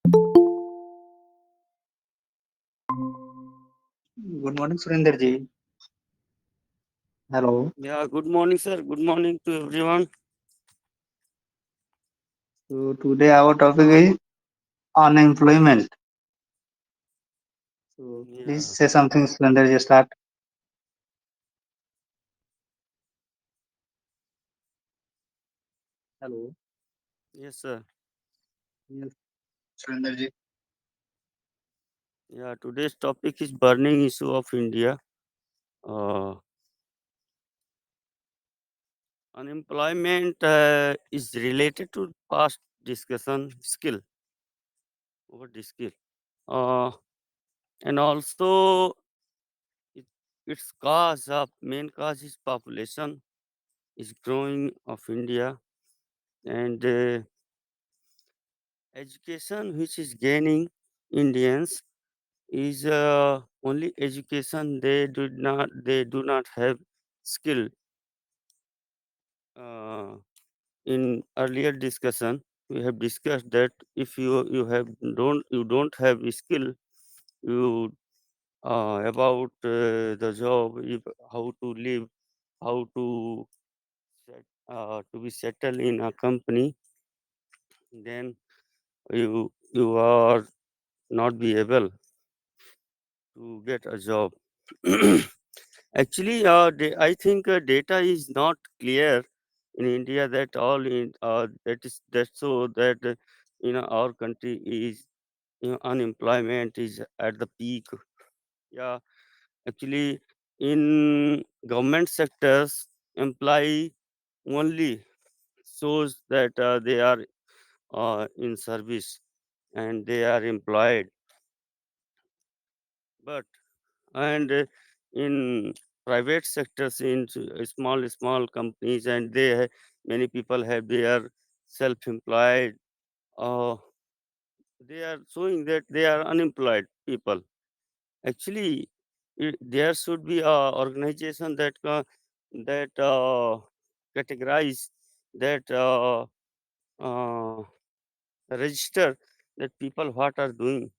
Good morning, Surinder ji. Hello. Yeah, good morning, sir. Good morning to everyone. So today our topic is unemployment. So please Yeah, say something, Surinder ji. Start. Hello. yes, sir. Yes, Surinder ji. Yeah, today's topic is burning issue of India. Uh, Unemployment is related to past discussion skill over the skill. Uh, and also it, its cause of main cause is population is growing of India and education which is gaining Indians is only education they do not have skill. In earlier discussion we have discussed that if you don't have a skill, you about the job, if, how to live, how to be settled in a company, then you are not be able to get a job. Actually, I think data is not clear in India that all in that is that so that our country is unemployment is at the peak. Yeah, actually, in government sectors, employee only shows that they are in service and they are employed, but and in private sectors in small companies and many people have their self-employed, uh, they are showing that they are unemployed people. Actually there should be a organization that categorize that uh, register that people what are doing.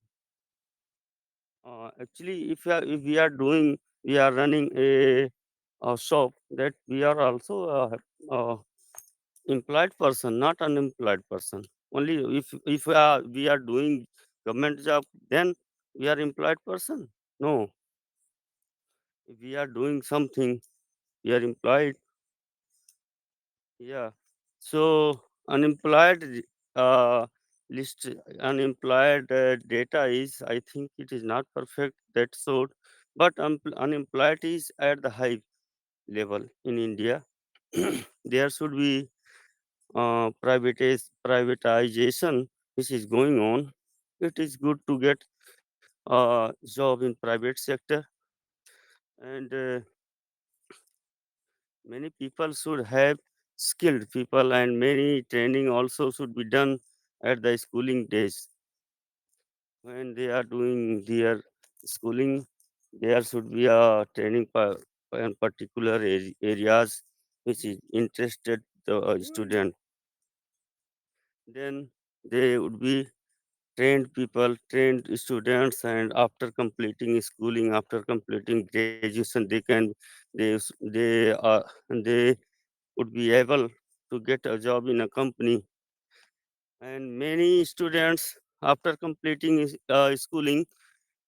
Actually, if we are doing, we are running a shop, that we are also a employed person, not unemployed person. Only if we are doing government job, then we are employed person. No, if we are doing something, we are employed. Yeah. So unemployed uh, list, unemployed data is, I think it is not perfect that sort, but unemployed is at the high level in India. There should be privatization which is going on. It is good to get a job in private sector, and many people should have skilled people, and many training also should be done at the schooling days. When they are doing their schooling, there should be a training in particular areas which is interested the student. Then they would be trained people, trained students, and after completing schooling, after completing graduation, they would be able to get a job in a company. And many students, after completing schooling,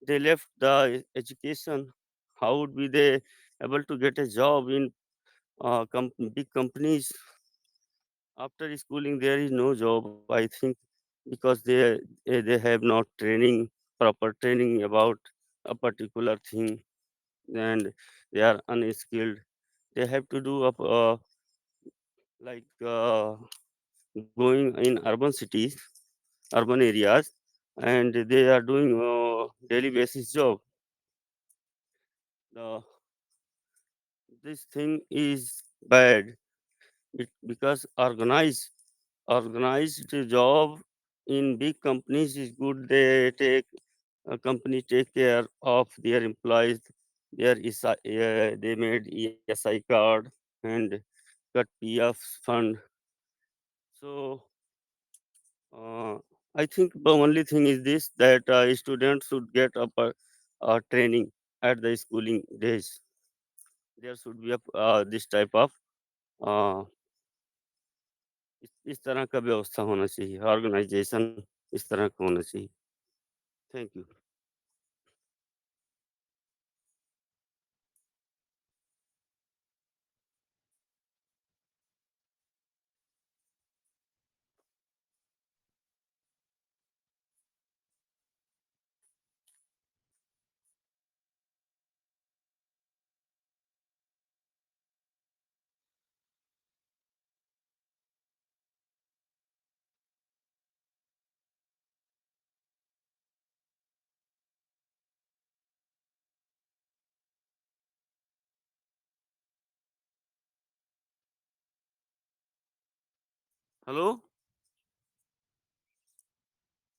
they left the education. How would be they able to get a job in big companies? After schooling, there is no job, I think, because they have not training, proper training about a particular thing, and they are unskilled. They have to do like going in urban cities, urban areas, and they are doing daily basis job. The This thing is bad. Because organized job in big companies is good. They take a company take care of their employees. They made ESI card and cut PF fund. So uh, I think the only thing is this, that students should get training at the schooling days. There should be this type of uh, इस तरह का व्यवस्था होना चाहिए, organisation इस तरह का होना चाहिए। Thank you. Hello,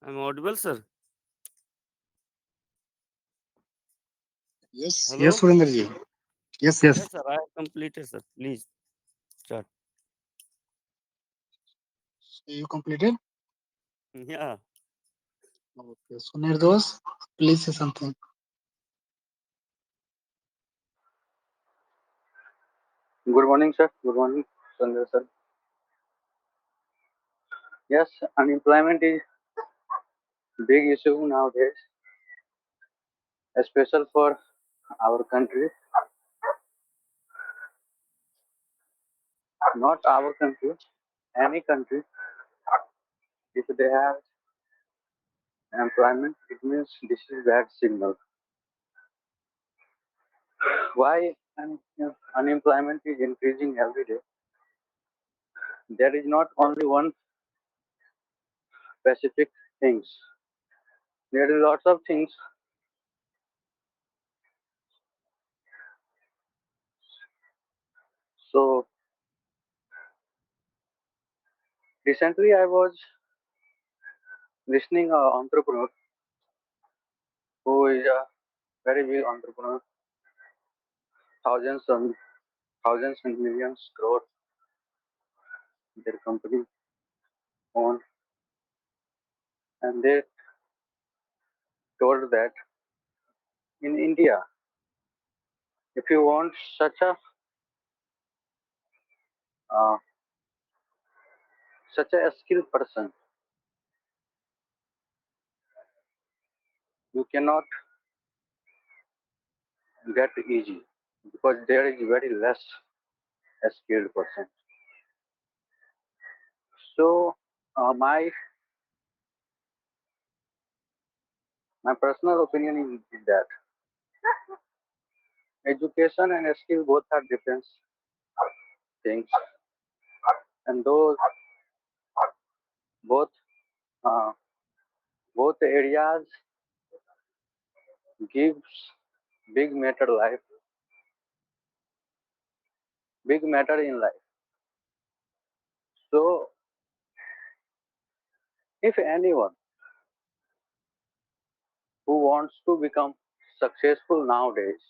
I am audible sir? Yes, hello? yes, Surendra ji. Yes, yes. Yes sir, I have completed sir, please start. So you completed? या Okay. So Nirdos, please say something. Good morning, sir. Good morning, Sandhya sir. Yes, unemployment is big issue nowadays, especially for our country. Not our country, any country. If they have employment, it means this is bad signal. Why unemployment is increasing every day? There is not only one specific things. There is lots of things. So recently, I was listening a entrepreneur who is a very big entrepreneur, thousands and thousands and millions crore their company own, and they told that in India, if you want uh, such a skilled person, you cannot get easy because there is very less skilled person. So my personal opinion is that education and skill both are different things, and those both uh, both areas gives big matter life big matter in life. So if anyone who wants to become successful nowadays,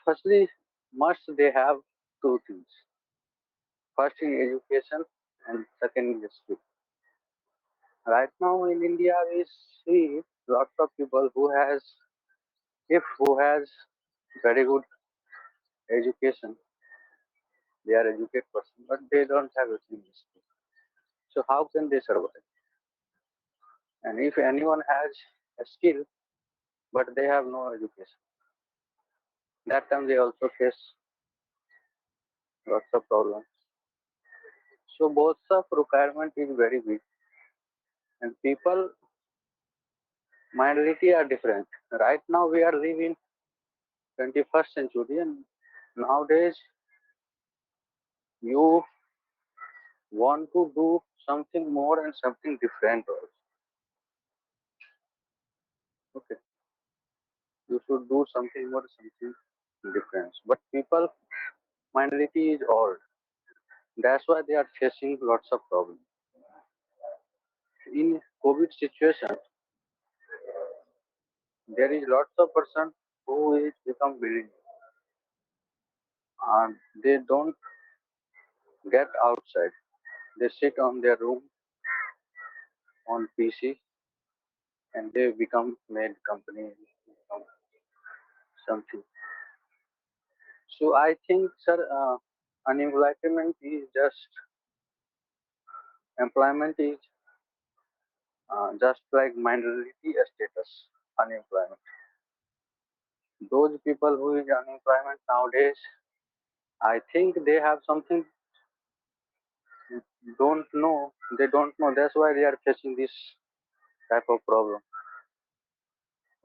firstly must they have two things. First is education and second is skill. Right now in India we see lots of people who has very good education, they are educated person, but they don't have a single skill. So how can they survive? And if anyone has a skill but they have no education, that time they also face lots of problems. So both of requirement is very big, and people minority are different. Right now we are living 21st century, and nowadays you want to do something more and something different also. Okay, you should do something more, something different. But people minority is old. That's why they are facing lots of problems. In COVID situation, there is lots of person who is become billionaire and they don't get outside. They sit on their room on PC and they become made company, become something. So I think, sir, unemployment is just employment is just like minority status. Unemployment. Those people who is unemployment nowadays, I think they have something don't know. They don't know. That's why they are facing this type of problem.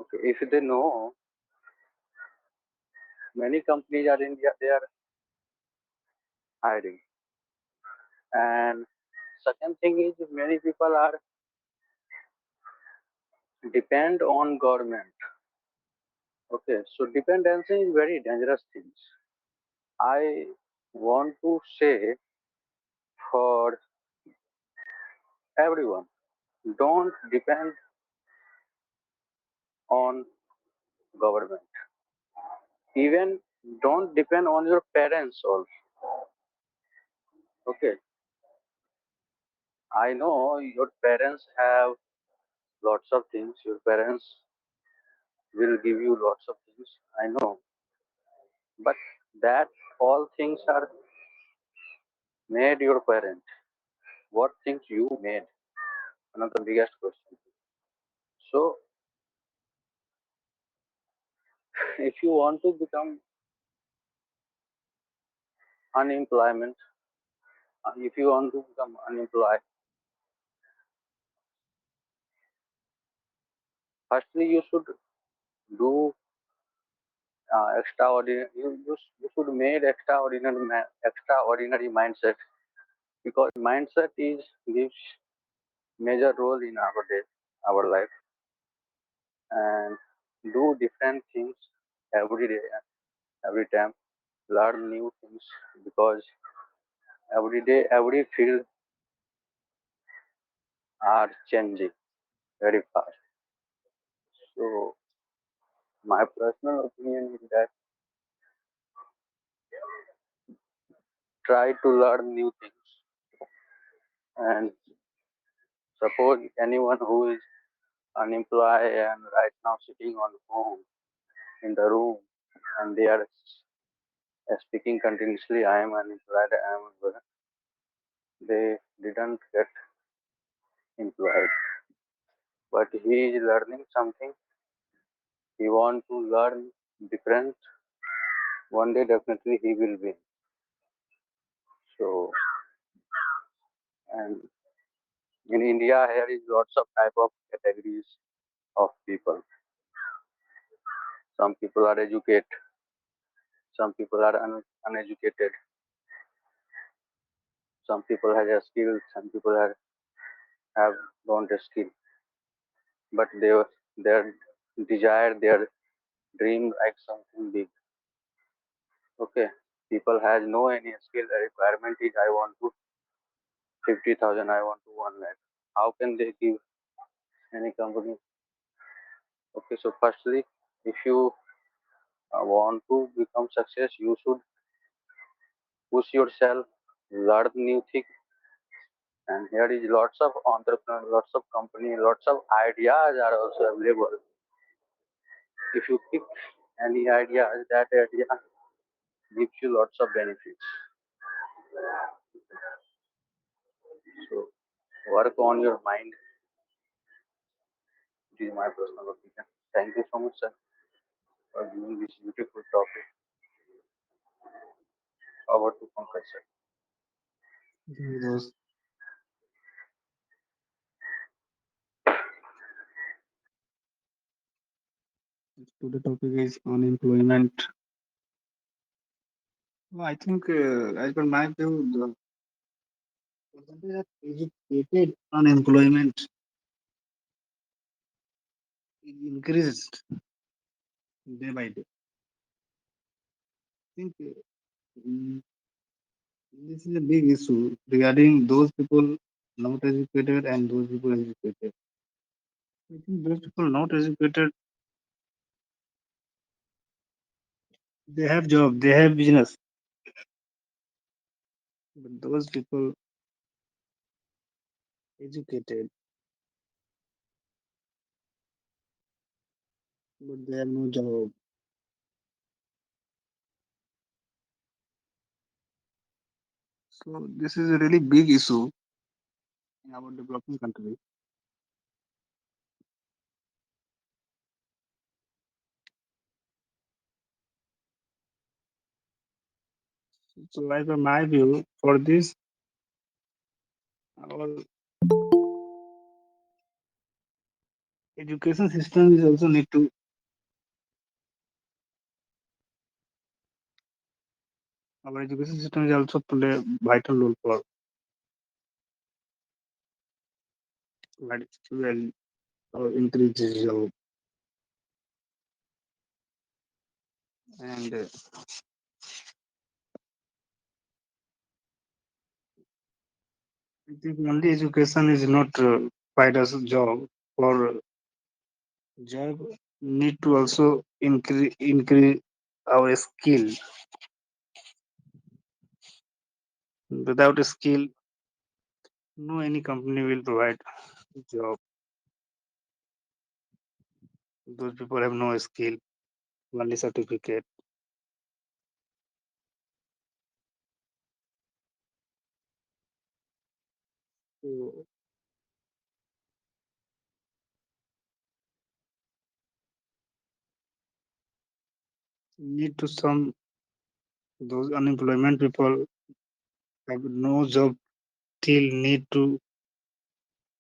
Okay, if they know, many companies are India, they are hiring. And second thing is many people are depend on government. Okay, so dependency is very dangerous thing. I want to say for everyone, don't depend on government. Even don't depend on your parents also. Okay, I know your parents have lots of things. Your parents will give you lots of things. I know, but that all things are made your parent. What things you made? Another biggest question. So, if you want to become unemployment, if you want to become unemployed, firstly you should do extraordinary. You should make extraordinary mindset because mindset is gives major role in our day, our life, and do different things every day, every time. Learn new things because every day, every field are changing very fast. So my personal opinion is that try to learn new things and suppose anyone who is unemployed and right now sitting on home in the room and they are speaking continuously, I am unemployed, I am unemployed. They didn't get employed, but he is learning something. He want to learn different. One day definitely he will win. So, and in India here is lots of type of categories of people. Some people are educated, some people are uneducated, some people have a skill, some people have don't a skill, but their desire, their dream like something big. Okay, people has no any skill. The requirement is I want to 50,000, I want to 1 lakh. How can they give any company? Okay, so firstly, if you want to become success, you should push yourself, learn new things, and here is lots of entrepreneurs, lots of company, lots of ideas are also available. If you pick any idea, that idea gives you lots of benefits. So work on your mind. It is my personal opinion. Thank you so much, sir, for giving this beautiful topic. Over to Pankaj, sir. Those today topic is unemployment. Well, I think, as per my view, the percentage of educated unemployment increased day by day. I think mm, this is a big issue regarding those people not educated and those people educated. I think those people not educated, they have job, they have business, but those people educated, but they have no job. So this is a really big issue in our developing country. So, as per my view, for this, our education system is also need to our education system is also play a vital role for like well or increase the job and I think only education is not provide us a job for job need to also increase our skill. Without a skill, no any company will provide job. Those people have no skill, only certificate. So need to some those unemployment people have no job till need to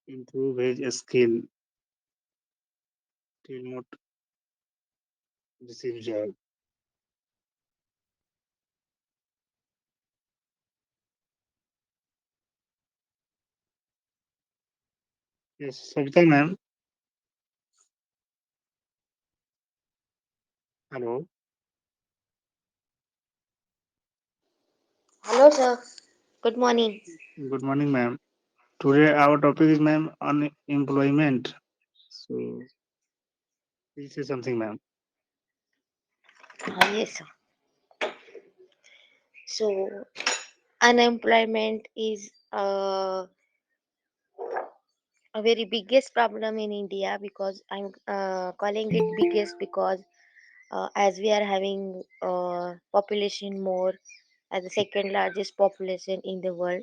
improve his skill till not receive job. Yes, Savita ma'am. Hello. Hello, sir. Good morning. Good morning, ma'am. Today our topic is ma'am unemployment. So please say something, ma'am. Yes, sir. So, unemployment is a very biggest problem in India because I'm calling it biggest because as we are having population more as the second largest population in the world,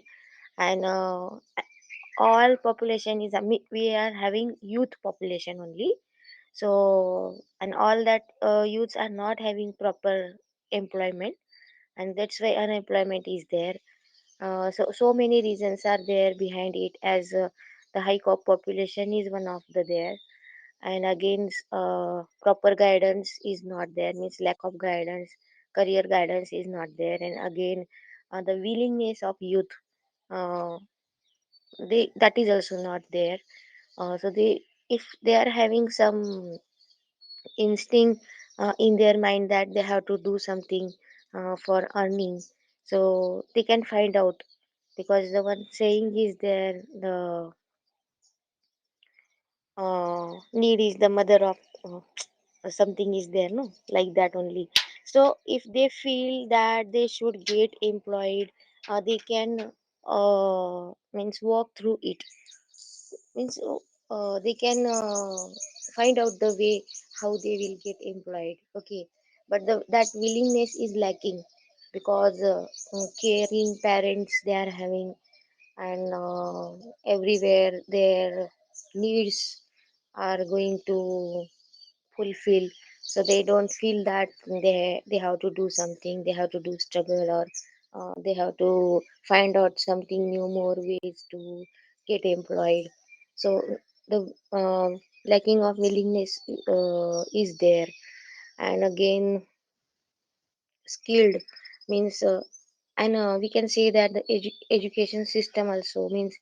and all population is we are having youth population only. So, and all that youths are not having proper employment, and that's why unemployment is there. So many reasons are there behind it, as the high population is one of the there, and again proper guidance is not there, means lack of guidance, career guidance is not there, and again the willingness of youth, uh, they that is also not there. So they, if they are having some instinct in their mind that they have to do something for earning, so they can find out, because the one saying is there, the need is the mother of something is there, no, like that only. So if they feel that they should get employed, they can means walk through it, means they can find out the way how they will get employed, okay. But that willingness is lacking, because caring parents they are having, and everywhere their needs are going to fulfill, so they don't feel that they have to do something, they have to do struggle, or they have to find out something new, more ways to get employed. So the lacking of willingness is there, and again skilled means and we can say that the education system also means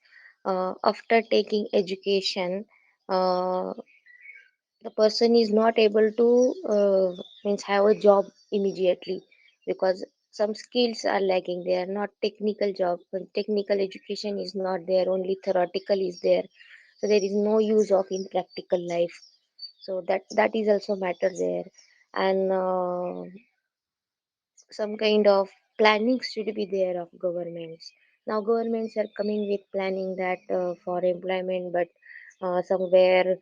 after taking education, uh, the person is not able to means have a job immediately, because some skills are lacking, they are not technical job, when technical education is not there, only theoretical is there, so there is no use of in practical life. So that is also matter there, and some kind of planning should be there of governments. Now governments are coming with planning that for employment, but somewhere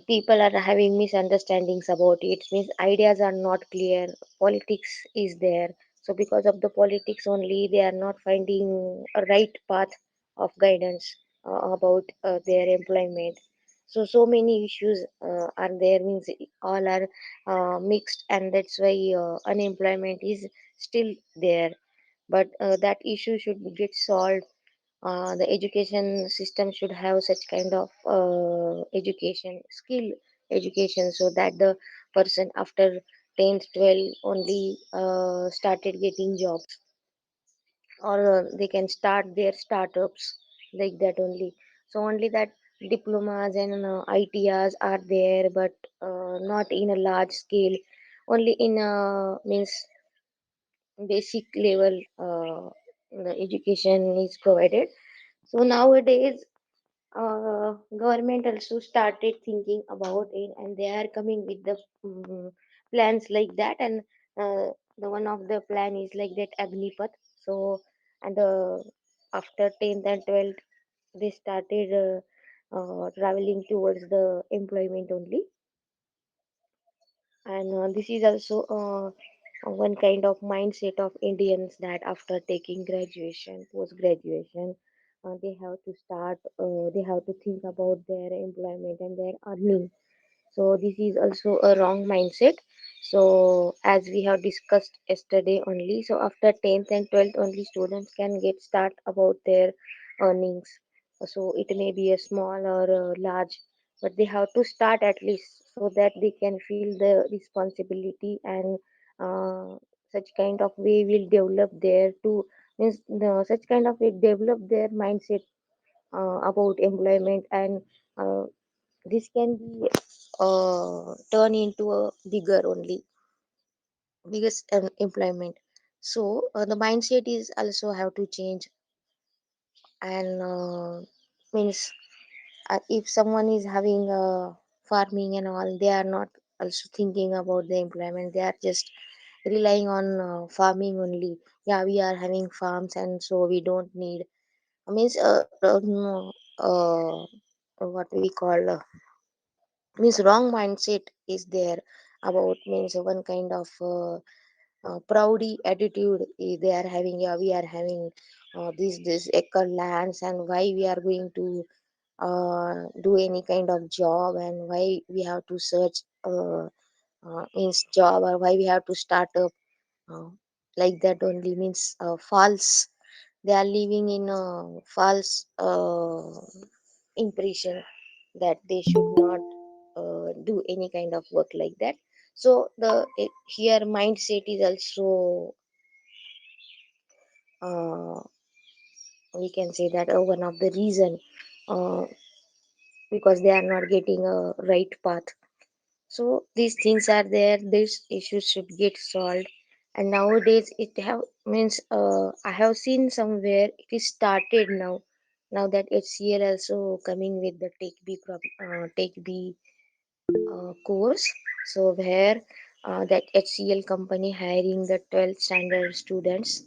People are having misunderstandings about it. Means ideas are not clear. Politics is there. So because of the politics only, they are not finding a right path of guidance about their employment. So many issues are there. Means all are mixed, and that's why unemployment is still there. But that issue should get solved. The education system should have such kind of education, skill education, so that the person after 10th 12 only started getting jobs, or they can start their startups like that only. So only that diplomas and ITRs are there, but not in a large scale, only in a means basic level the education is provided. So nowadays government also started thinking about it, and they are coming with the plans like that. And the one of the plan is like that Agnipath. So and after 10th and 12th they started traveling towards the employment only. And this is also one kind of mindset of Indians, that after taking graduation, post graduation, they have to think about their employment and their earning. So this is also a wrong mindset. So as we have discussed yesterday only, so after 10th and 12th only students can get start about their earnings. So it may be a small or a large, but they have to start at least, so that they can feel the responsibility. And such kind of way will develop their to means such kind of way develop their mindset about employment. And this can be turn into a biggest employment. So the mindset is also have to change. And means if someone is having farming and all, they are not also thinking about the employment. They are just relying on farming only. Yeah, we are having farms, and so we don't need means no, what we call means wrong mindset is there about. Means one kind of proudy attitude they are having. Yeah, we are having this acre lands, and why we are going to do any kind of job, and why we have to search means job, or why we have to start up uh, like that only. Means false, they are living in a false impression that they should not do any kind of work like that. So here mindset is also uh, we can say that one of the reason, uh, because they are not getting a right path. So these things are there, these issues should get solved. And nowadays it have means I have seen somewhere it is started now. Now that HCL also coming with the take b course. So where that HCL company hiring the 12th standard students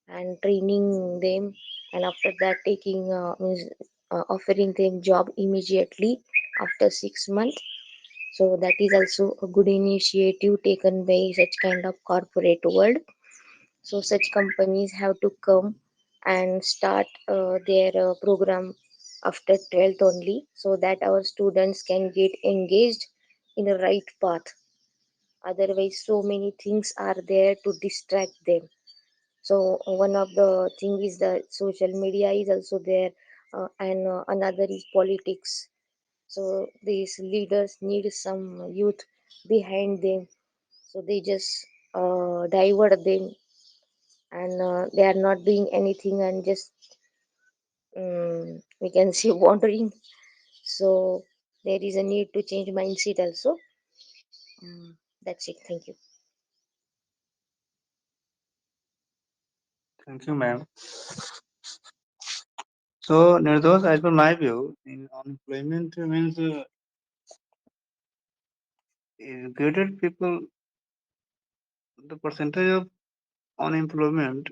and training them, and after that taking means offering them job immediately after 6 months. So that is also a good initiative taken by such kind of corporate world. So such companies have to come and start their program after 12th only, so that our students can get engaged in the right path. Otherwise, so many things are there to distract them. So one of the thing is the social media is also there, and another is politics. So these leaders need some youth behind them, so they just divert them, and they are not doing anything, and just we can say wandering. So there is a need to change mindset also. That's it. Thank you. Thank you, ma'am. So, Nirdos, as per my view, in unemployment means educated people, the percentage of unemployment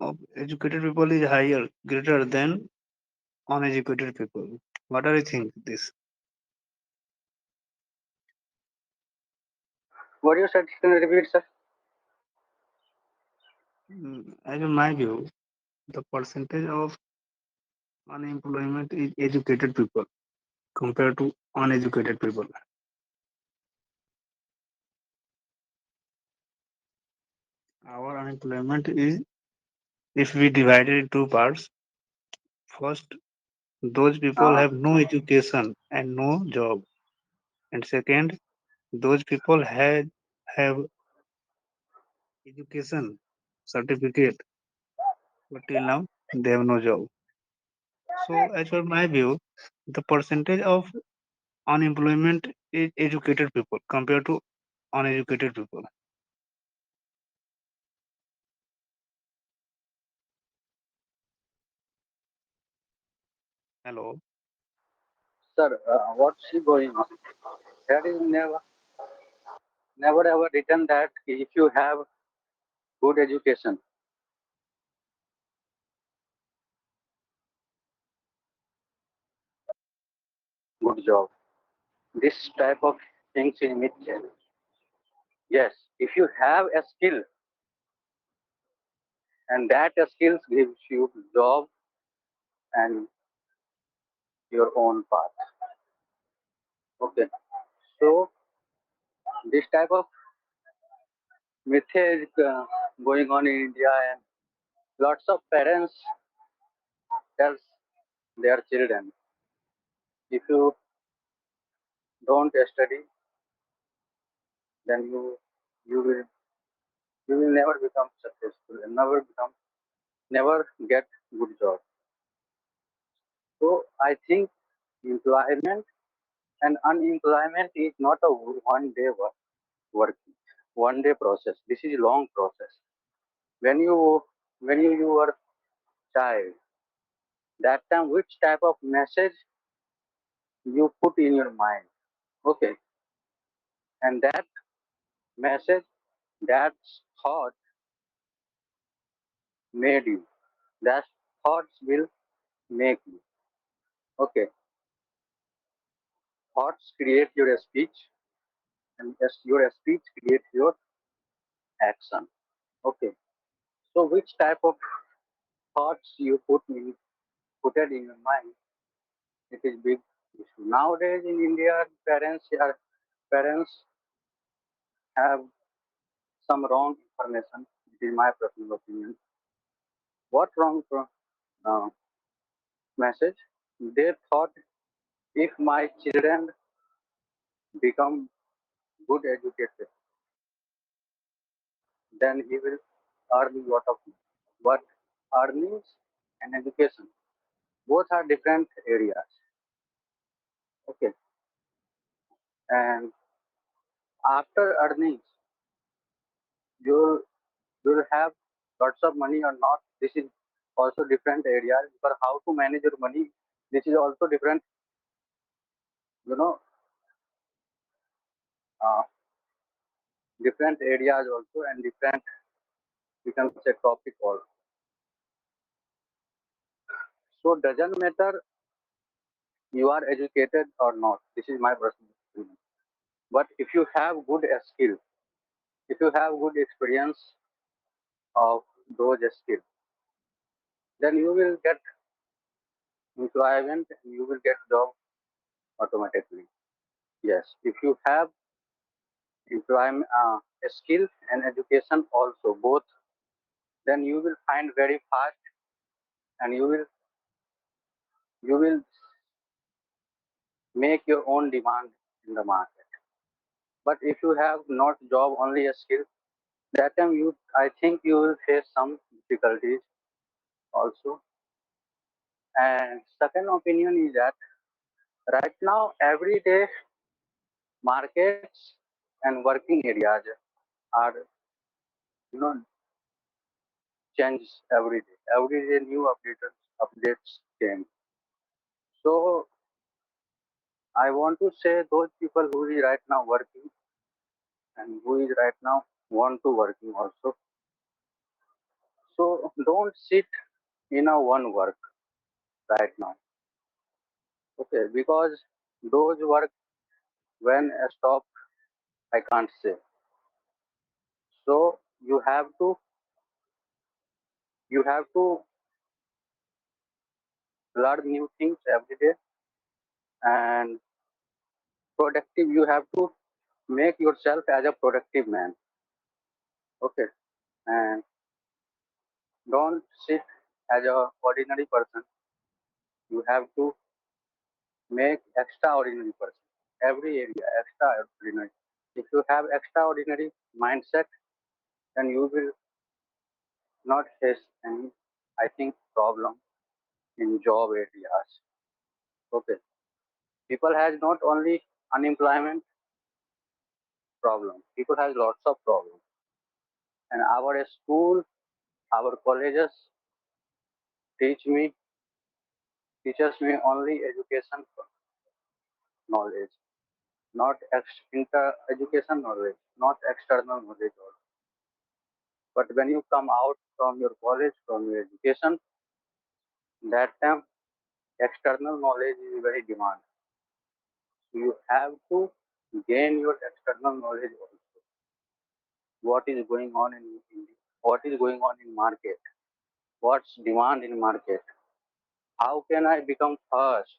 of educated people is higher, greater than uneducated people. What do you think this? What you said, can you repeat, sir? As in my view, the percentage of unemployment is educated people compared to uneducated people. Our unemployment is, if we divide it in two parts, first, those people Uh, have no education and no job, and second, those people have education certificate, but till now they have no job. So, as per my view, the percentage of unemployment is educated people compared to uneducated people. Hello. sir, what's going on? That is never ever written that if you have good education, good job. This type of things in myth. Yes, if you have a skill and that skills gives you job and your own path. Okay, so this type of myth is going on in India, and lots of parents tells their children, if you don't study, then you will you will never become successful and never get good job. So I think employment and unemployment is not a work, one day process. This is a long process. When you were child, that time which type of message you put in your mind, okay, and that message, that thought made you. That thoughts will make you. Okay, thoughts create your speech, and yes, your speech creates your action. Okay, so which type of thoughts you put it in your mind, it is big issue. Nowadays in India, parents have some wrong information. It is my personal opinion. What wrong uh, message? They thought if my children become good educated, then he will earn a lot of money. But earnings and education, both are different areas. Okay, and after earnings, you'll you'll have lots of money or not. This is also different areas. For how to manage your money, this is also different. You know, uh, different areas also, and different, we can say, topic also. So doesn't matter you are educated or not. This is my personal opinion. But if you have good skill, if you have good experience of those skills, then you will get employment and you will get job automatically. Yes, if you have employment, skill and education also both, then you will find very fast, and you will make your own demand in the market. But if you have not job, only a skill, that time I think you will face some difficulties also. And second opinion is that right now every day markets and working areas are, you know, change every day. Every day new updates came. So I want to say those people who is right now working and who is right now want to working also. So don't sit in a one work right now. Okay, because those work when stop, I can't say. So you have to learn new things every day, and productive. You have to make yourself as a productive man. Okay, and don't sit as a ordinary person. You have to make extraordinary person. Every area extraordinary. If you have extraordinary mindset, then you will not face any, I think, problem in job areas. Okay, people has not only unemployment problem. People has lots of problems, and our school, our colleges teach teaches me only education knowledge, not inter education knowledge, not external knowledge also. But when you come out from your college, from your education, that time external knowledge is very demand. So you have to gain your external knowledge also. What is going on in India? What is going on in market? What's demand in market? How can I become first?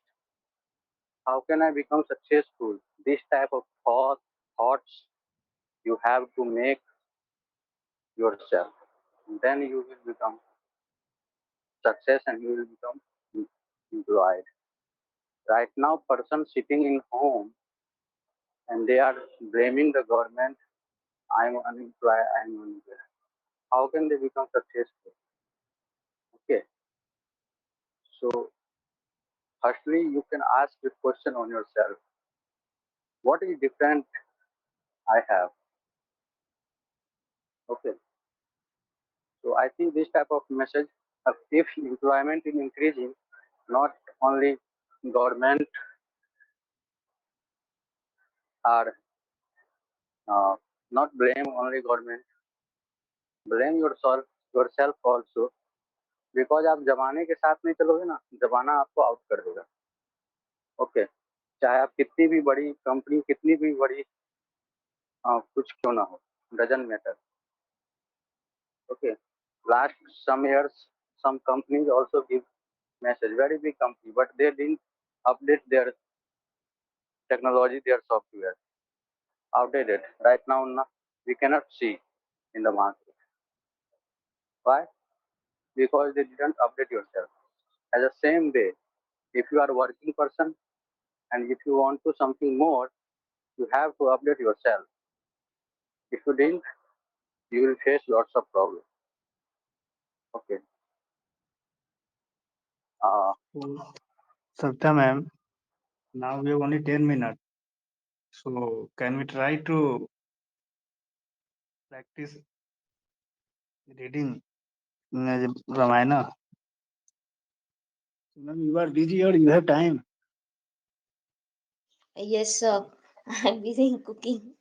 How can I become successful? This type of thoughts you have to make yourself. Then you will become success and you will become employed. Right now, person sitting in home and they are blaming the government. I'm unemployed. I'm unemployed. How can they become successful? Okay. So, firstly, you can ask this question on yourself. What is different I have? Okay. So, I think this type of message, if employment is increasing, not only government are not blame only government, blame yourself also, because आप जमाने के साथ नहीं चलोगे ना, जमाना आपको out कर देगा. ओके, चाहे आप कितनी भी बड़ी कंपनी, कितनी भी बड़ी कुछ क्यों ना हो, doesn't matter. Okay, last some years some companies also give message, very big company, but they didn't update their technology, their software, outdated. Right now we cannot see in the market. Why? Because they didn't update yourself. As the same way, if you are a working person and if you want to something more, you have to update yourself. If you didn't, you will face lots of problems. Okay. So, Savita ma'am, now we have only 10 minutes. So can we try to practice reading Ramayana? Ma'am, you are busy or you have time? Yes, sir. I'm busy in cooking.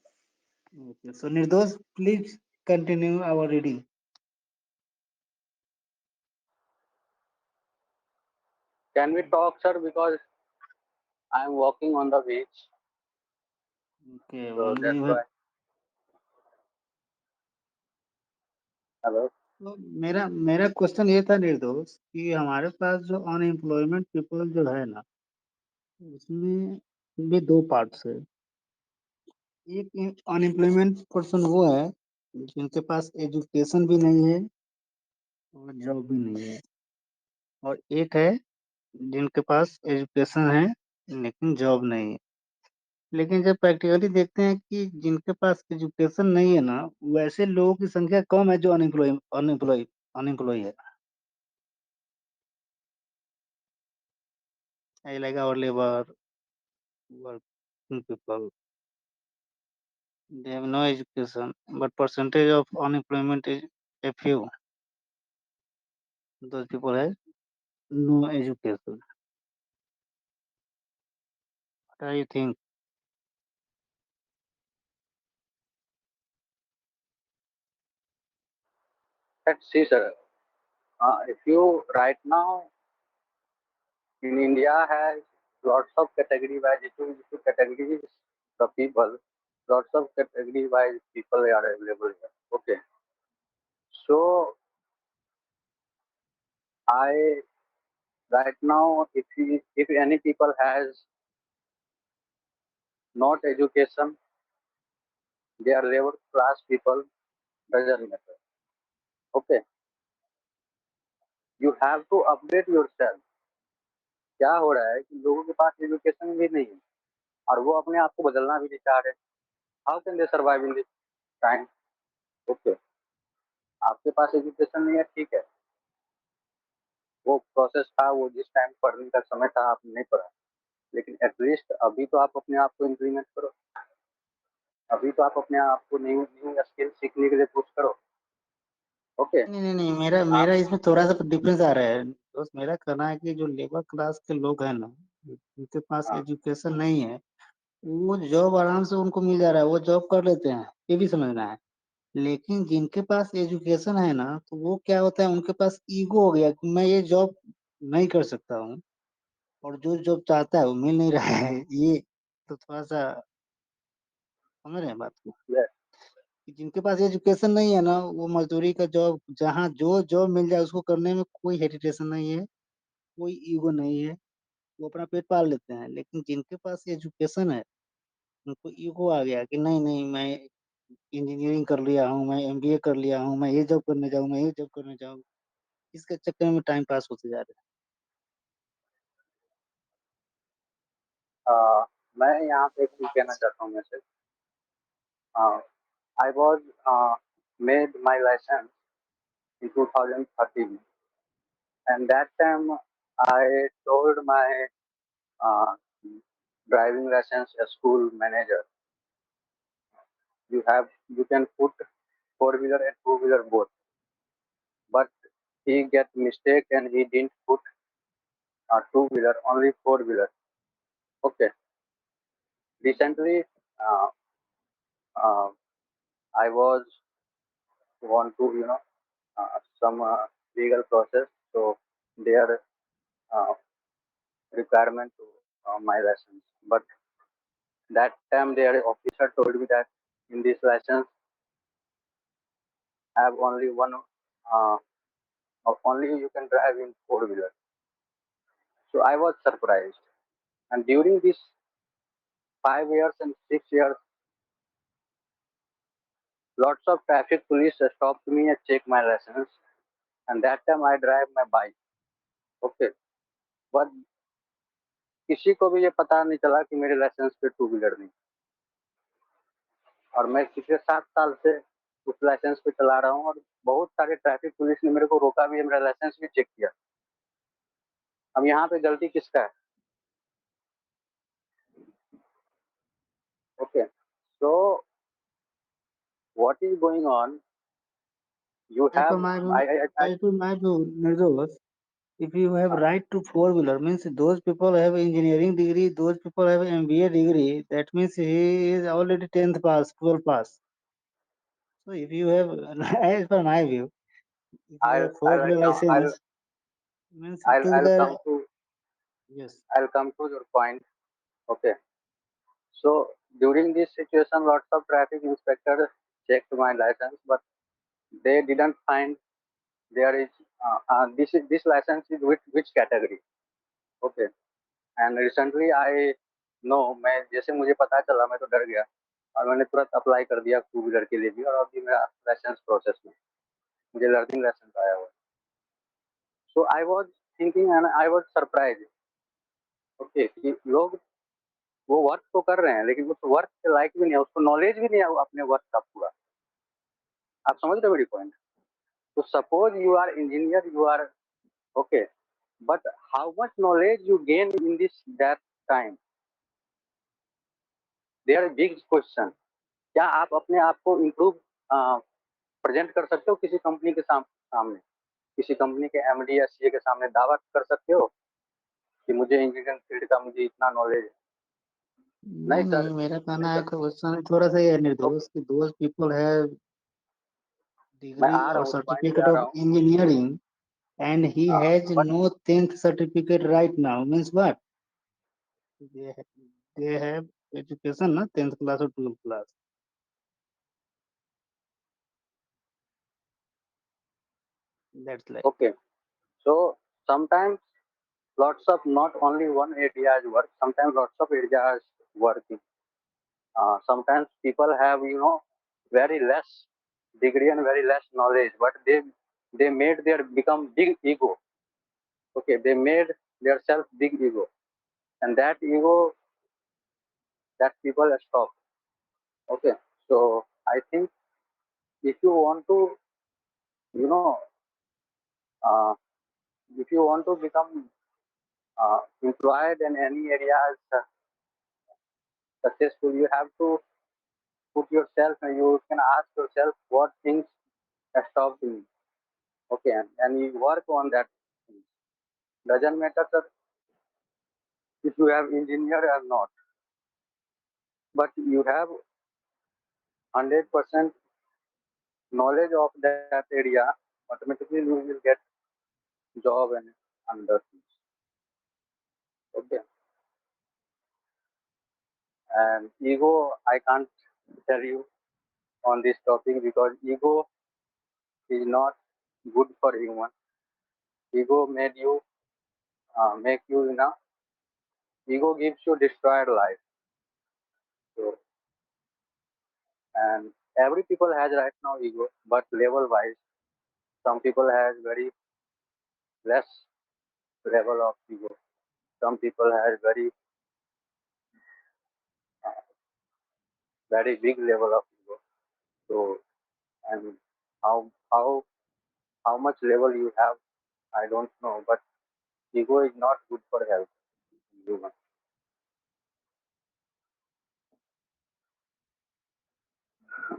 Okay. So Nirdosh, please continue our reading. Can we talk, sir? Because I'm walking on the beach, Okay, so only that's you have. why. Hello. तो मेरा मेरा question ये था निर्दोष कि हमारे पास जो unemployment people जो है ना, उसमें भी दो पार्ट्स है. एक अनएम्प्लॉयमेंट पर्सन वो है जिनके पास एजुकेशन भी नहीं है और जॉब भी नहीं है, और एक है जिनके पास एजुकेशन है लेकिन जॉब नहीं है. लेकिन जब प्रैक्टिकली देखते हैं कि जिनके पास एजुकेशन नहीं है ना, वैसे लोगों की संख्या कम है जो अनएम्प्लॉय है. Like our labour working people, they have no education, but percentage of unemployment is a few. Those people have no education. What do you think? Let's see, sir. If you right now in India has lots of category wise, if you categories the people, lots of category wise people are available here. Okay, so I right now, if any people has not education, they are labor class people, doesn't matter. Okay, you have to update yourself. क्या हो रहा है कि लोगों के पास education भी नहीं है और वो अपने आप को बदलना भी नहीं चाह रहे. How can they survive in this time? Okay, आपके पास एजुकेशन नहीं है, ठीक है, वो प्रोसेस था, वो जिस टाइम पढ़ने का समय था आपने नहीं पढ़ा, लेकिन एटलीस्ट अभी तो आप अपने आप को इम्प्लीमेंट करो. अभी तो आप अपने आप को न्यू न्यू स्किल सीखने के लिए पुश करो. ओके. नहीं नहीं नहीं, मेरा आप मेरा इसमें थोड़ा सा डिफरेंस आ रहा है दोस्त. मेरा कहना है कि जो लेबर क्लास के लोग हैं ना, उनके पास हाँ, एजुकेशन नहीं है, वो जॉब आराम से उनको मिल जा रहा है, वो जॉब कर लेते हैं, ये भी समझना है. लेकिन जिनके पास एजुकेशन है ना, तो वो क्या होता है, उनके पास ईगो हो गया कि मैं ये जॉब नहीं कर सकता हूँ, और जो जॉब चाहता है वो मिल नहीं रहा है. ये तो थोड़ा सा समझ रहे हैं बात को, यस. कि जिनके पास एजुकेशन नहीं है ना, वो मजदूरी का जॉब, जहाँ जो जॉब मिल जाए उसको करने में कोई हेजिटेशन नहीं है, कोई ईगो नहीं है, वो अपना पेट पाल लेते हैं. लेकिन जिनके पास एजुकेशन है, उनको ईगो आ गया कि नहीं नहीं, मैं इंजीनियरिंग कर लिया हूँ, मैं एमबीए कर लिया हूँ, मैं ये जॉब करने जाऊँ, मैं ये जॉब करने जाऊँ. इसके चक्कर में टाइम पास होते जा रहा मैं यहाँ पे एक चीज कहना चाहता हूँ. Message. I was made my licence in 2013, and that time I told my uh, driving license school manager, you can put four-wheeler and two-wheeler both, but he get mistake and he didn't put two-wheeler, only four-wheeler. Okay. Recently, uh, uh, I was want to some legal process, so their uh, requirement to my license, but that time their officer told me that in this license have only one, uh, only you can drive in four-wheeler. So I was surprised. And during these 5 years and 6 years, lots of traffic police stopped me and check my license. And that time I drive my bike. Okay. But किसी को भी ये पता नहीं चला कि मेरे licence पे टू व्हीलर नहीं. और मैं पिछले 7 साल से उस लाइसेंस पे चला रहा हूँ, और बहुत सारे ट्रैफिक पुलिस ने मेरे को रोका भी है, मेरा लाइसेंस भी चेक किया. अब यहाँ पे गलती किसका है? Okay. So what is going on? You है. have As per my view, Nirdosh, if you have uh, right to four wheeler, means those people have engineering degree, those people have MBA degree, that means he is already 10th pass, 12th pass. So if you have, as per my view, if you I'll have four I'll wheeler come license, means I'll two I'll wheeler, come to yes. I'll come to your point. Okay. So during this situation, lots of traffic inspectors checked my license, but they didn't find there is this license is which category. Okay. And recently I know, मैं जैसे मुझे पता चला मैं तो डर गया, और मैंने तुरंत अप्लाई कर दिया टू व्हीलर के लिए भी, और अभी मेरा लाइसेंस प्रोसेस में, मुझे लर्निंग लाइसेंस आया हुआ है. So I was thinking and I was surprise. Okay, कि लोग वो वर्क तो कर रहे हैं, लेकिन उस वर्क के लायक भी नहीं है, उसको नॉलेज भी नहीं है अपने वर्क का पूरा. आप समझ रहे हो मेरी पॉइंट? तो suppose you are engineer, you are okay, but how much knowledge you gain in this that time, there big question. क्या आप अपने आप को इम्प्रूव प्रेजेंट कर सकते हो किसी कंपनी के सामने, किसी कंपनी के एमडी या सीए के सामने दावा कर सकते हो कि मुझे इंजीनियरिंग फील्ड का मुझे इतना नॉलेज है? नहीं नहीं सर, नहीं, मेरा नहीं कहना है कर. क्वेश्चन थोड़ा सा ये है ओके, निर्दोष कि those people have मैं degree आ रहा or हूँ, उस पॉइंट पे certificate आ रहा of हूँ. engineering and he has but no 10th certificate right now, means what? They have, they have education, na 10th class or 12th class. That's like Okay. So sometimes lots of not only one areas work, sometimes lots of areas working. Sometimes people have, very less degree and very less knowledge, but they made their become big ego. Okay, they made their self big ego, and that ego, that people stop. Okay, so I think if you want to, you know, uh, if you want to become employed in any areas successful, you have to put yourself and you can ask yourself what things have stopped me. Okay, and you work on that. Doesn't matter sir, if you have engineer or not, but you have 100% knowledge of that area, automatically you will get job and other things. Okay, and ego, I can't tell you on this topic because ego is not good for human. Ego made you make you, ego gives you destroyed life. So, and every people has right now ego, but level wise, some people has very less level of ego. Some people has very big level of ego. So, and how how how much level you have, I don't know, but ego is not good for health in human.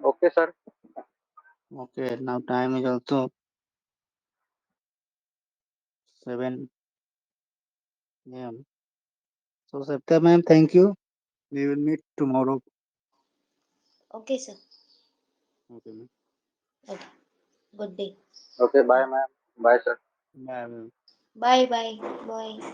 Okay, sir. okay. Now time is also 7 a.m. So Sapta ma'am, thank you. We will meet tomorrow. Okay, sir. Okay, ma'am. Okay. Good day. Okay, bye, Bye. ma'am. Bye, sir. Bye, ma'am. Bye. Bye. Bye.